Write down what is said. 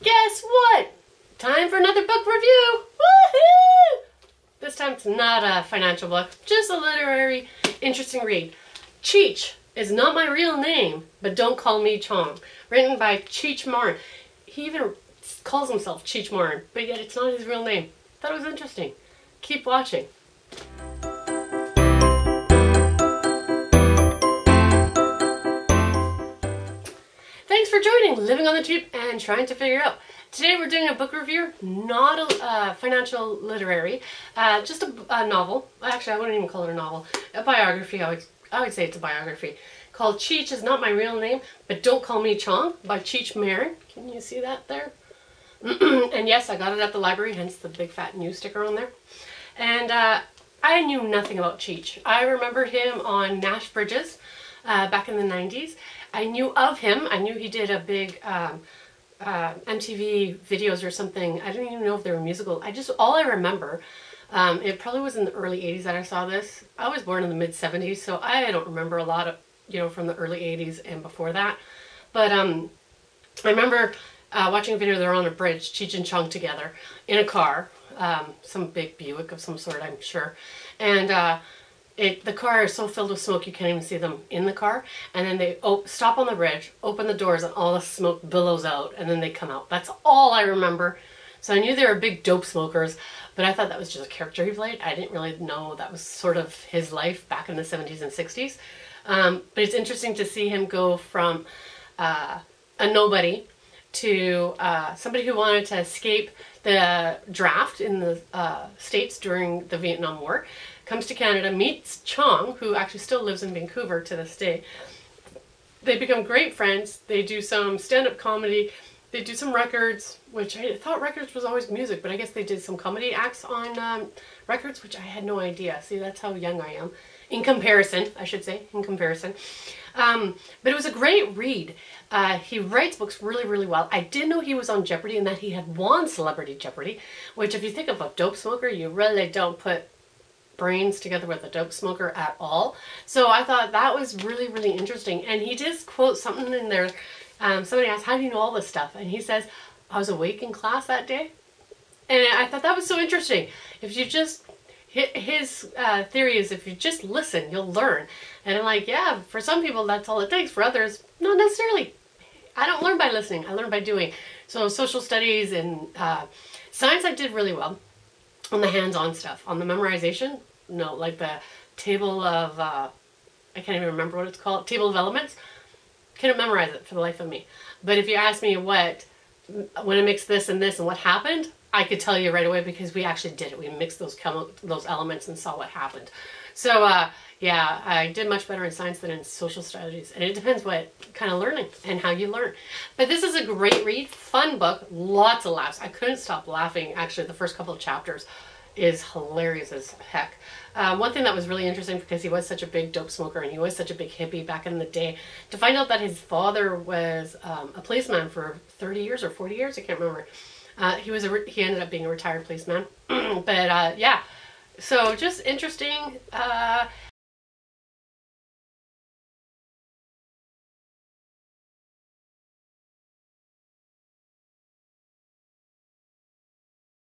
Guess what? Time for another book review! Woohoo! This time it's not a financial book, just a literary, interesting read. Cheech is not my real name, but don't call me Chong. Written by Cheech Marin. He even calls himself Cheech Marin, but yet it's not his real name. Thought it was interesting. Keep watching. Thanks for joining Living on the Cheap and Trying to Figure Out. Today we're doing a book review, not a financial literary, just a novel. Actually, I wouldn't even call it a novel. A biography, I would say it's a biography. Called Cheech is Not My Real Name, But Don't Call Me Chong by Cheech Marin. Can you see that there? And yes, I got it at the library, hence the big fat news sticker on there. And I knew nothing about Cheech. I remember him on Nash Bridges back in the 90s. I knew of him. I knew he did a big MTV videos or something. I didn't even know if they were musical. All I remember, it probably was in the early 80s that I saw this. I was born in the mid 70s, so I don't remember a lot of, from the early 80s and before that. But I remember watching a video. They're on a bridge, Cheech and Chong together in a car, some big Buick of some sort, I'm sure. And the car is so filled with smoke you can't even see them in the car, and then they stop on the bridge, open the doors, and all the smoke billows out, and then they come out. That's all I remember. So I knew they were big dope smokers, but I thought that was just a character he played. I didn't really know that was sort of his life back in the 70s and 60s. But it's interesting to see him go from a nobody to somebody who wanted to escape the draft in the States during the Vietnam War. Comes to Canada, meets Chong, who actually still lives in Vancouver to this day. They become great friends. They do some stand-up comedy. They do some records, which I thought records was always music, but I guess they did some comedy acts on records, which I had no idea. See, that's how young I am. In comparison, I should say, in comparison. But it was a great read. He writes books really, really well. I did know he was on Jeopardy and that he had won Celebrity Jeopardy, which if you think of a dope smoker, you really don't put brains together with a dope smoker at all. So I thought that was really, really interesting. And he just quotes something in there. Somebody asked, how do you know all this stuff? And he says, I was awake in class that day. And I thought that was so interesting. If you just, his theory is if you just listen, you'll learn. And I'm like, yeah, for some people that's all it takes. For others, not necessarily. I don't learn by listening. I learn by doing. So social studies and science I did really well. On the hands-on stuff. On the memorization, no, like the table of, I can't even remember what it's called, table of elements. Couldn't memorize it for the life of me. But if you ask me when I mixed this and what happened, I could tell you right away because we actually did it. We mixed those elements and saw what happened. So yeah, I did much better in science than in social studies. And it depends what kind of learning and how you learn. But this is a great read, fun book, lots of laughs. I couldn't stop laughing. Actually, the first couple of chapters is hilarious as heck. One thing that was really interesting, because he was such a big dope smoker and he was such a big hippie back in the day, to find out that his father was a policeman for 30 years or 40 years, I can't remember. He ended up being a retired policeman. But yeah, so just interesting.